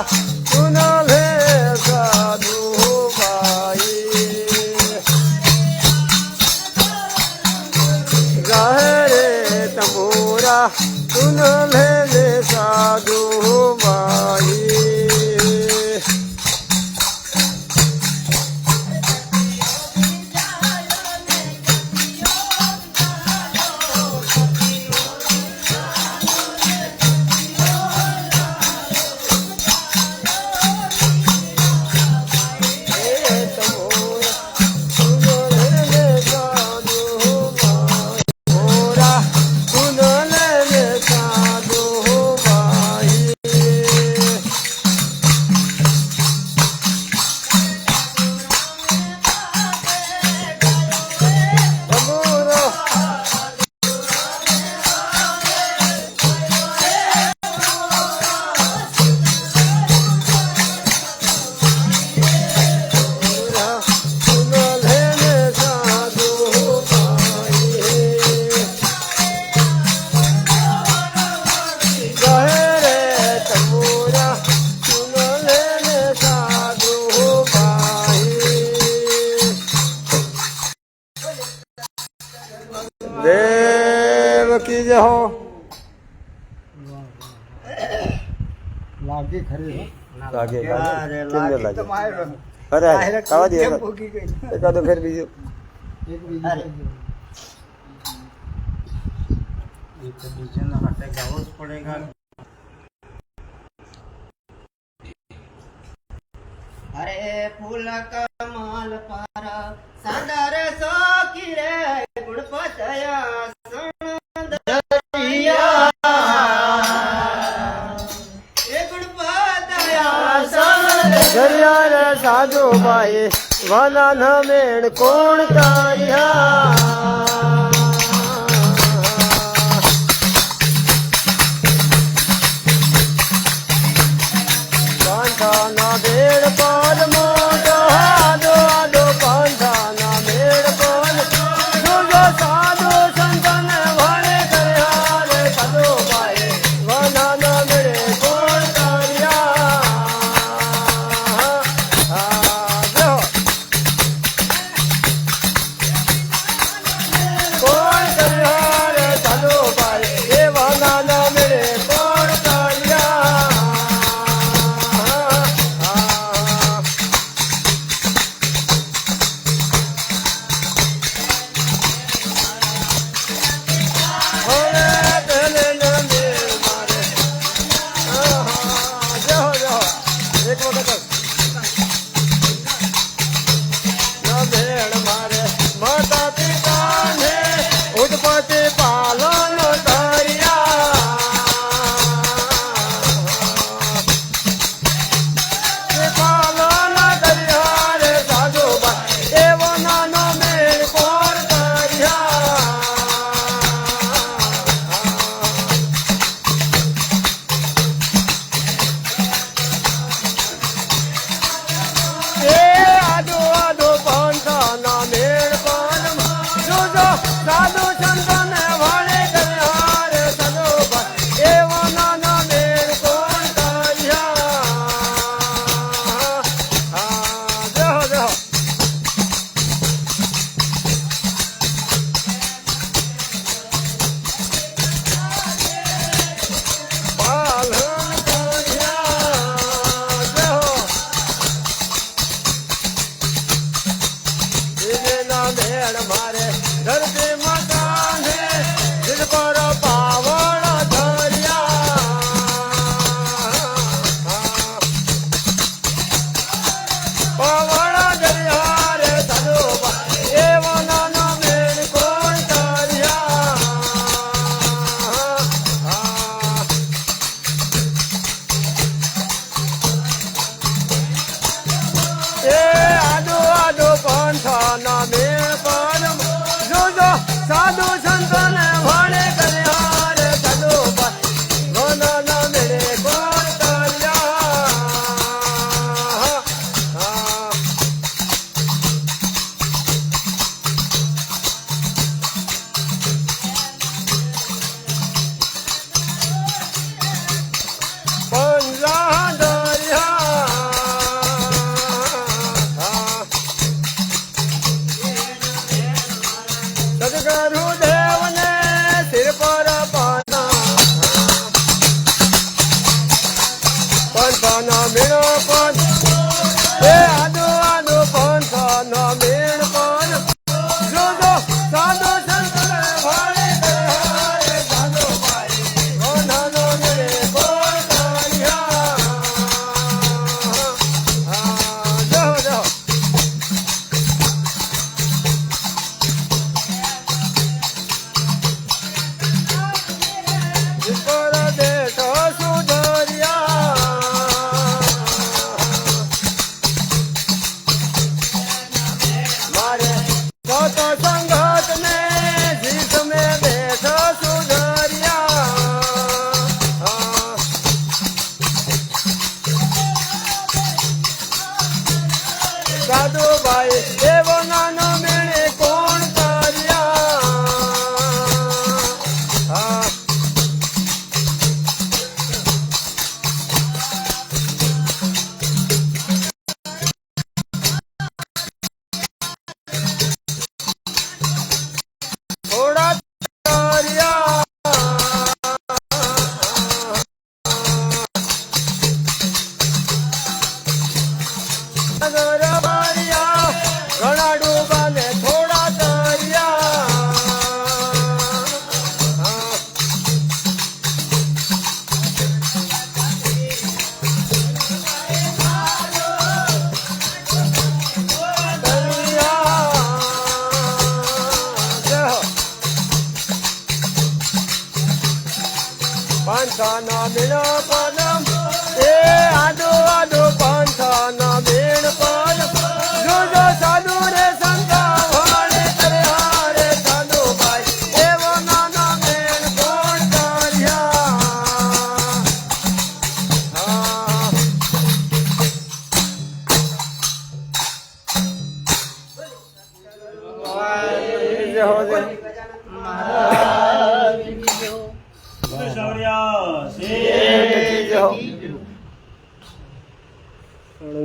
सुन ले साधु भाई गाहे रे तंबूरा सुन ले साधु भाई देव की जय हो लागे खरे लागे लागे लागे તમારે अरे कावा दिए एका तो फिर बीजो એક બીજી ये तो बीजे ना हटे गावस पड़ेगा अरे फूल कमाल पर सदर सो किरे गुणपतया सणदरिया ए गुणपतया दरिया रे साधु भाई वाला न मेण कोण ताया ना बेड़ पाल मोटो आदो आदो पांधा ना बेड़ पाल जो साधु संतन भले करे कदो पाए वना ना मेरे कोण तारिया कोण करे कदो पाए ये वना ना मेरे कोण तारिया माता पिता ने उत्पत्ति पालन करिया पालन करिया रे साधु भाई एवं नानो मेल कोर करिया आदो आदो पंथा ना मेल साधु संतन वाले कल्याण सदो एवं नाना मेर कोण तारिया जहो जहो पालन तारिया जहो इने ना मेड़ मारे धरती मकान है जिन पर पावन धरिया पावन धरिया रे साधु एवं नाना मेर कोण तारिया आदो आदो पंथा ना मेर पानम साधु संतन भाड़े कल्याण सदो वना न मेरे कोण तारिया पंजा दरिया પંથનો મીણો પણ એ આદુ આદુ પંથનો મીણ પણ જોજો સાધુ સંત ભાડે હારે સાધુ ભાઈ કોનાનો મેરે કોણ કર્યા જો જો ઈશ્વર દેશો સુધર્યા મારે તો સંગત ને જીત મેં દેશો સુધર્યા સાધુભાઈ એવો નાનો મેળે કોણ કર્યા થોડા કર્યા ઘણા ડૂબાને થોડા પાંચના મીણ પદમ એ આદુ આદુ પાંચના મીણ પદ જોજો સાધુ રે સંતા ભાડે કરે હારે સાધુ ભાઈ એવો નાનો મીણ કોણ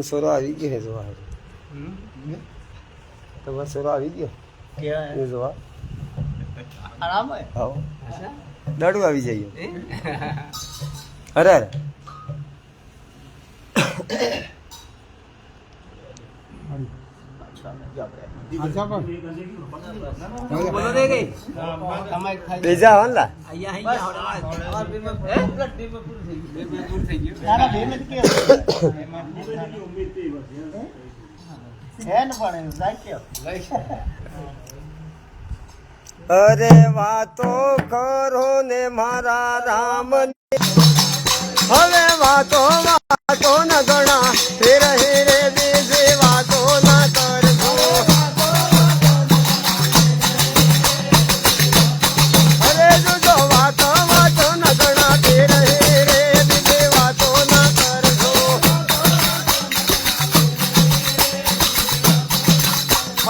સોરો આવી ગયો જોવા તમારે સોરો આવી ગયો જોવા આવો દાડું આવી જઈએ અરે અરે બેજા વાલા અરે વાતો કરો ને મારા રામ હવે વાતો વાતો ન ગણા ફેર રે બીજી વાતો ના કરજો અરે જો વાતો વાતો ન ગણા ફેર રે બીજી વાતો ના કરજો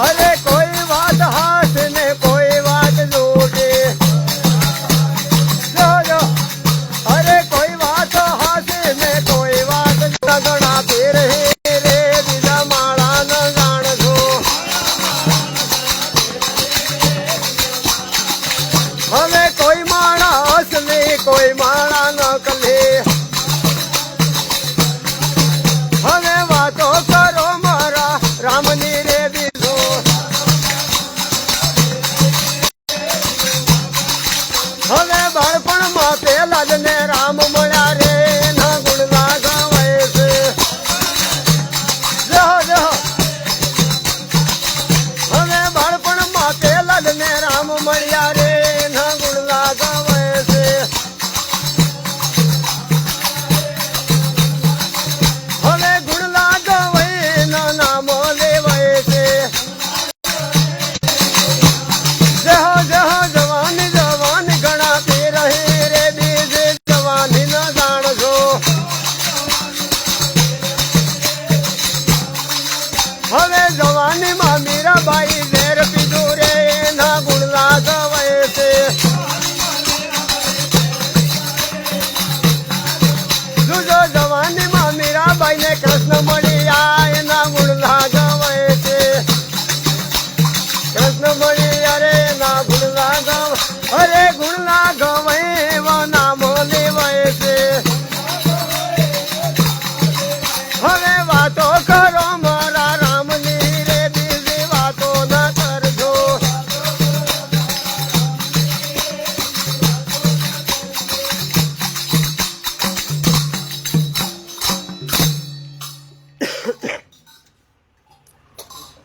અરે કોઈ વાત હાથ ને કોઈ વાત જોડે જો અરે કોઈ વાત હાથ ને કોઈ વાત ગણા ફેર રે બીજા માળા ન જાણજો હવે કોઈ માળા હસલે કોઈ માળા ન કલે હવે વાતો કરો મારા રામની રે બીજો હવે બાળપણમાં પેલા જ ને રામ મળ્યા રે ના ગુણ ના ગવાય છે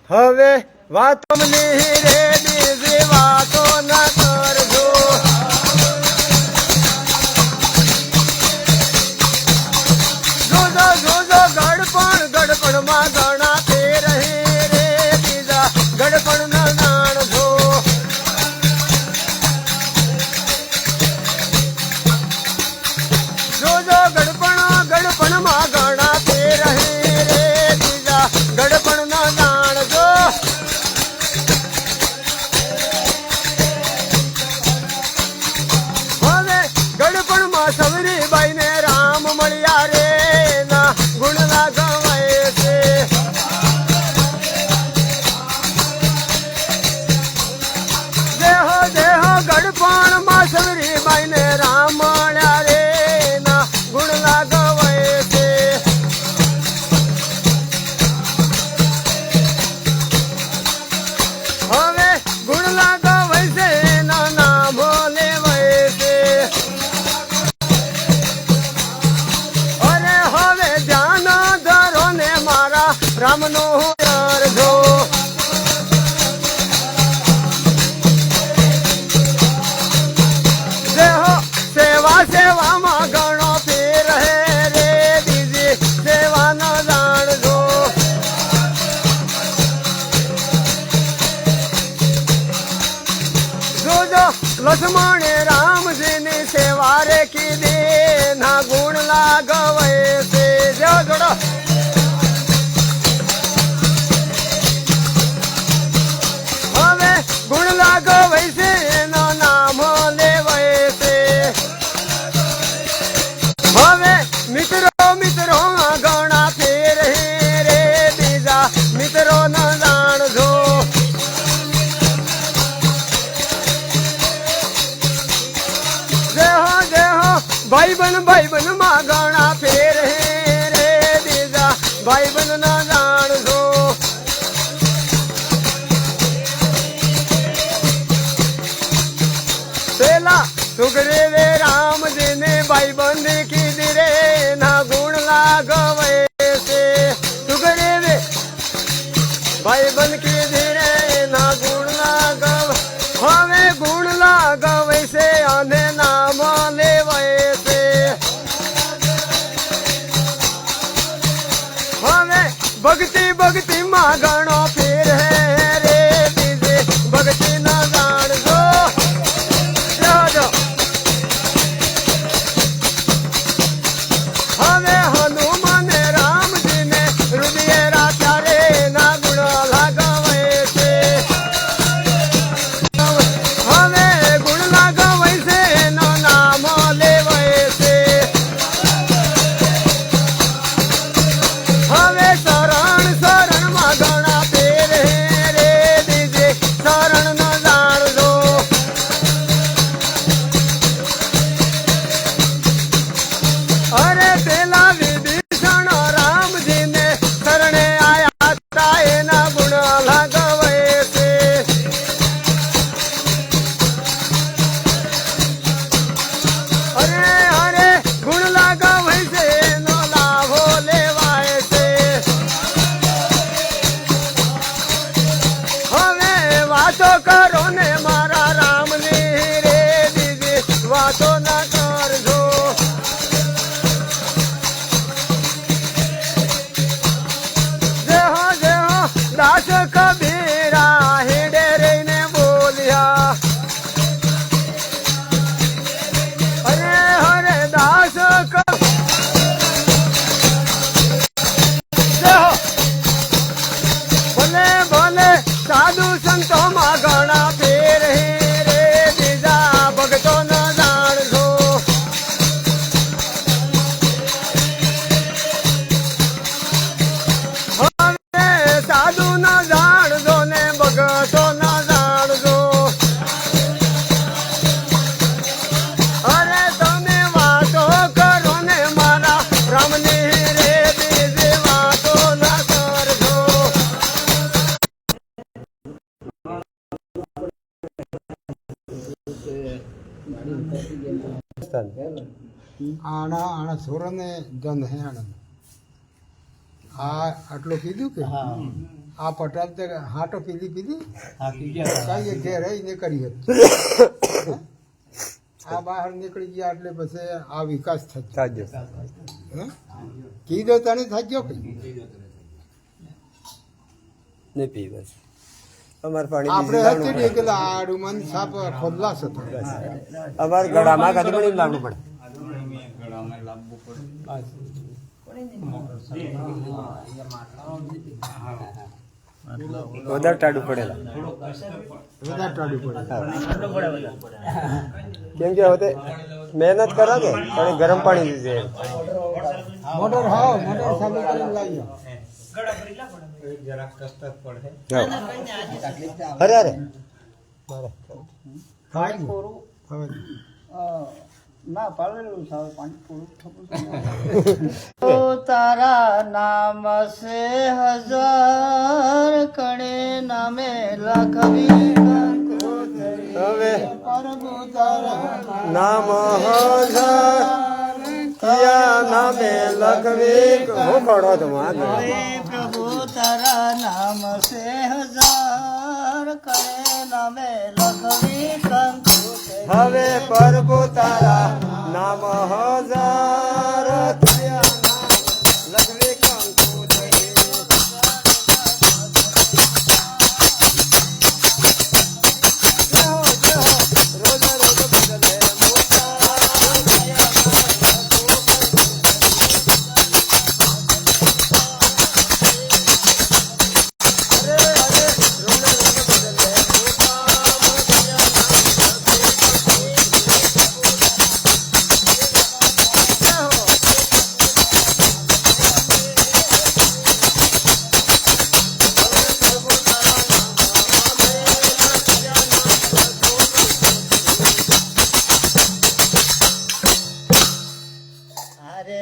હવે વાતોની રે બીજી વાતો ના કરજો. જોજો જોજો ગડપણમાં ઘણા ફેર હે રે બીજા ગડપણ ના જાણજો. જોજો ગડપણમાં ઘણા ફેર હે રે બીજા ગડપણ ના જાણજો. હવે ગડપણમાં સવરીબાઈ ને રામ મળ્યા રે ના ગુણ લાગવાય છે. દેહો ગડપણમાં સવરીબાઈ ને રામ મળ્યા રે ના ગુણ લાગવાય છે. હવે ગુણ લાગવાય છે ના નામ લેવાય છે. અરે હવે ધ્યાન ધરો ને મારા રામનો અરજો. દેહો સેવામાં ઘણો ફેર હે રે બીજી સેવા ન જાણજો. જોજો લક્ષ્મણે રામજીની સેવા રે કીધી ના ગુણ લાગવાય છે. જો જોડો હવે ગુણ લાગવાય છે એનો નામ લેવાય છે. હવે મિત્રો ઘણા ફેર હે રે બીજા મિત્રો ન જાણજો. દેહો ભાઈબંધ માં ઘણા ફેર હે રે બીજા ભાઈબંધ ન જાણજો. પેલા સુગ્રીવે રામજીને ભાઈબંધી કીધી રે ના ગુણ લાગવાય છે. સુગ્રીવે ભાઈબંધ કીધી રે ના ગુણ લાગવાય. હવે ગુણ લાગવાય છે અને નામ લેવાય છે. હવે ભક્તિ માં ઘણો ફેર હે રે બીજે ભક્તિ ન જાણજો. હવે હનુમાન રામજીને હૃદય રાખ્યા રે ના ગુણ લાગવાય છે. હવે ગુણ લાગવાય છે એનો નામ લેવાય છે. હવે શરણમાં ઘણા ફેર હે રે બીજે શરણ ન જાણજો. અરે પેલા વિભીષણ રામજીને શરણે આયા હતા એના ગુણ લાગવાય છે. અરે ગુણ લાગવાય છે એનો લાભો લેવાય છે. હવે વાતો કરો ને મારા રામની રે બીજી વાતો ના કરજો. દાસ કબીરા હેડે રહીને બોલ્યા. અરે દાસ ભલે સાધુ સંતો માં ઘણા ફેર હે રે બીજા ભગતો ન જાણજો. સાધુ ન જાણજો ને ભગતો ન જાણજો. અરે તમે વાતો કરો ને મારા રામની રે બીજી વાતો ના કરજો. આણા સુરને જન હે આણંદ આ આટલું કીધું કે હા આ પટાલ તે હાટો પીધી હા કીધું કઈ ઘેર રહીને કરી હતી આ બહાર નીકળી ગયા એટલે પછી આ વિકાસ થયો હે? કીધો તને થયો કે નહીં પી બસ અમારે પાણી આપણે હતી ને કે આડું મન સાપ ખોદલાસ હતો અમારે ગળામાં કાઢી પણ એમ લાવવું પડે ગળામાં લાવવું પડે વધારે ટાઢું પડેલા વધારે ટાળું પડે કેમ કે હોતે મહેનત કરા કે પણ ગરમ પાણી દીધે મોટર હા મોટર ચાલુ કરીને લાવી જરાક કષ્ટ પડે અરે અરે પાણી હવે ના પાડેલું છે પાણી પૂરું તારા નામ સે હજાર કણે નામે લખવી હવે પ્રભુ તારા નામ હજાર નામે લખવી હું ખડો તો પ્રભુ તારા નામ સે હજાર કણે નામે લખવી કંકુ હવે પ્રભુ તારા નામ હજાર લખવી કંકુ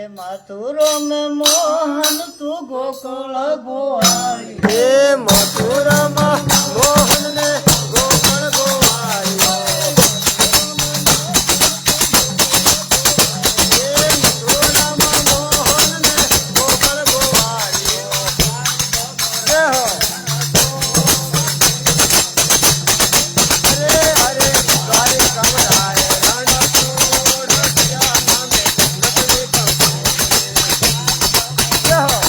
मथुरा में मोहन तू गोकुल गोवारी हे मथुरा मोहन ने गोकुल गोवारियो हे मथुरा मोहन ने गोकुल गोवारियो जय हो हरे हरे द्वारिका राय रण छोड़ दिया नामे लखवी कंकु जय हो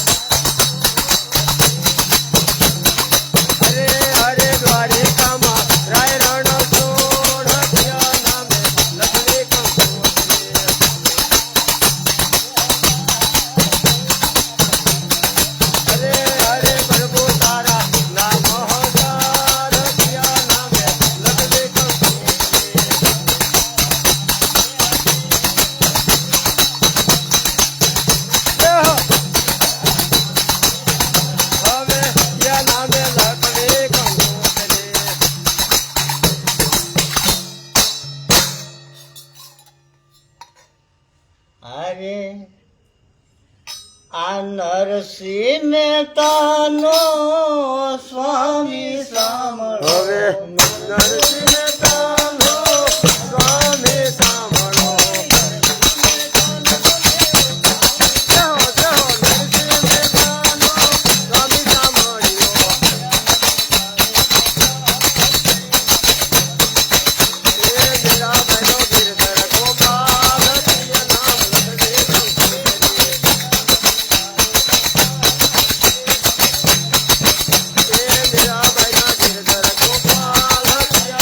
हरे हरे द्वारिका राय रण छोड़ दिया नामे लखवी कंकु हरे हरे प्रभु तारा नाम हजार दिया नामे लखवी कंकु जय हो હવે યા નામે લખવી કંકોત્રી अरे आ नरसिंह मेहतानो स्वामी सामरो હવે નરસિંહ તાનો સ્વામી સાંભળો જય હો નરસિંહ તાનો સ્વામી સાંભળ્યો હે મીરા બહેનો ગિરધર ગોપાલ પ્રિય નામ લખવી કંકોત્રી હે મીરા બહેનો ગિરધર ગોપાલ પ્રિય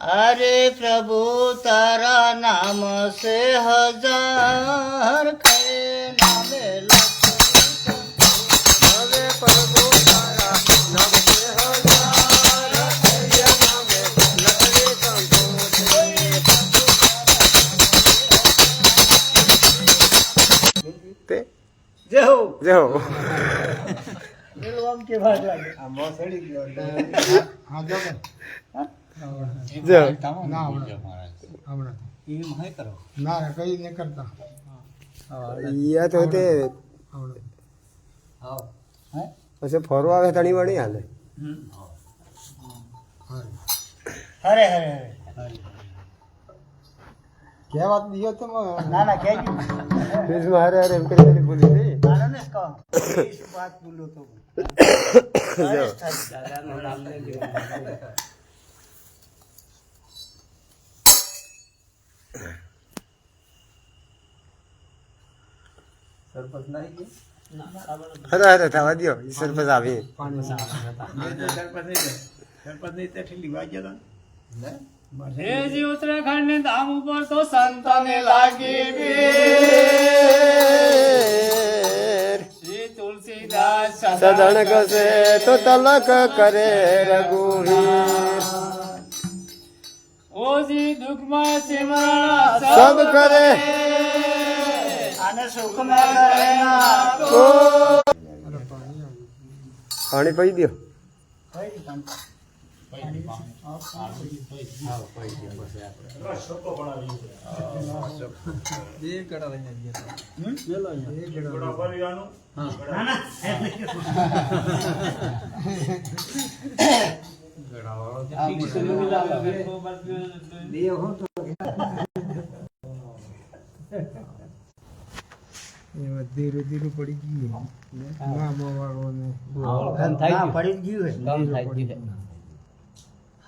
अरे प्रभु तारा नाम से हजार कहे नामे હવે પ્રભુ તારા નામ સે હજાર હૈયે નામે લખે કંઠોઠે. તે जय हो જો आम के भाग लागे જો યા તો તે પછી ફરવા આવે તણી વળી હાલે हरे हरे हरे क्या बात दियो तुम ना ना क्या जी फिर मारे अरे एम करे बोली थी मानो ने इसका इस बात बोलो तो જો અરે અરે થવા દો ઈશ્વર પછી આવી હેજી ઉત્તરાખંડ ને ધામ ઉપર તો સંતને લાગી શ્રી તુલસીદાસ સદણ કસે તો તલક કરે રઘુવીર ઓજી દુઃખમાં સિમરણ સબ કરે आने सुख में रहना કો પાણી પી દો ધીરે ધીરે પડી ગઈ पड़ी गई है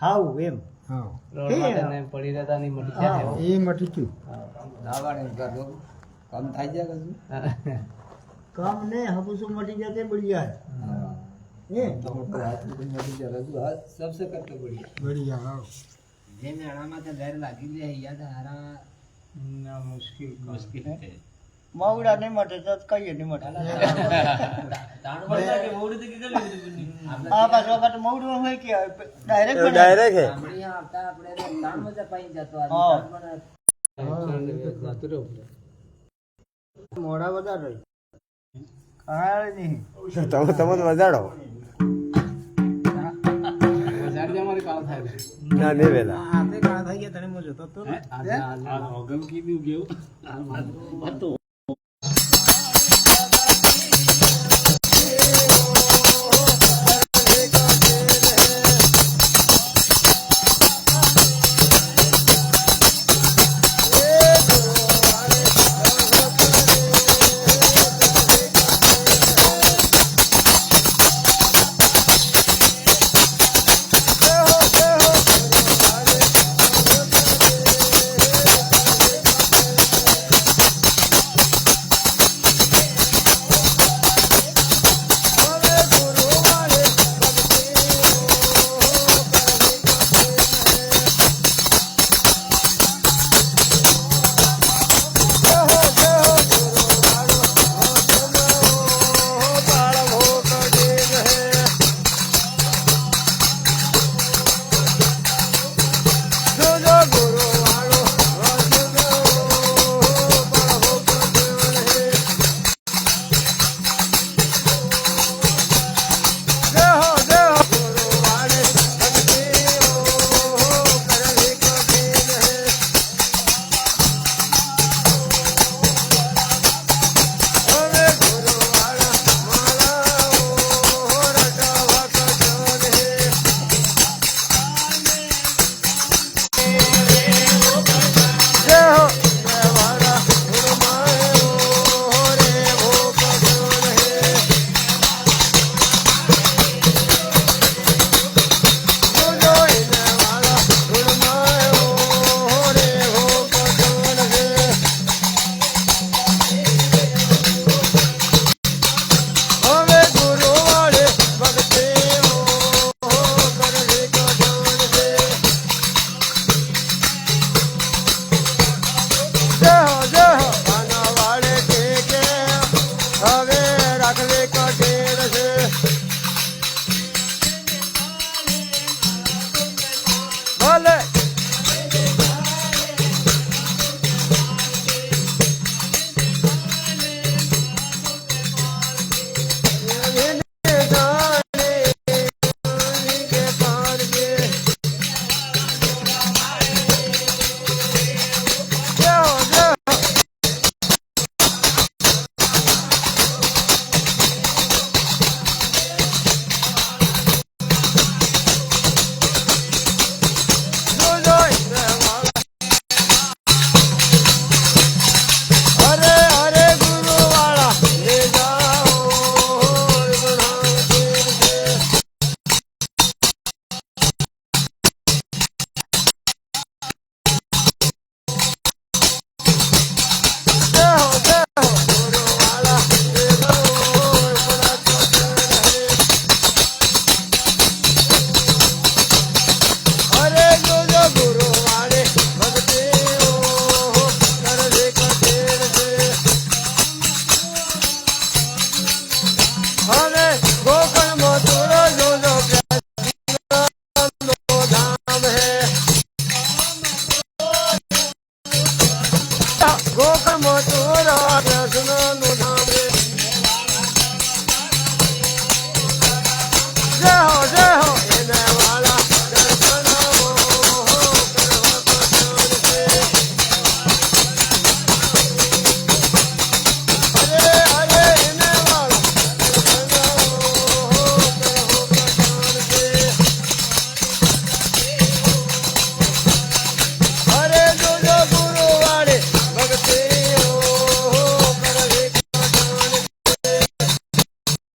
हाउ एम પડી રહેતા નહીં મટી એ મટી ગયું कम ने हम उसको मटी जाते बढ़िया है ये सबसे करते बढ़िया बढ़िया हाँ જે મેળામાં તો ઘર લાગી લે યાદ હારા ના મુશ્किल है मावड़ा नहीं मटे तो कहीं नहीं मटे हाँ बस वक्त मावड़ा हुए क्या डायरेक्ट डायरेक्ट है मोड़ा बता रही कहाँ नहीं તમે તમે વજાડો ના નહીં વેલા आते कहाँ था ये तने मुझे तो ગોખ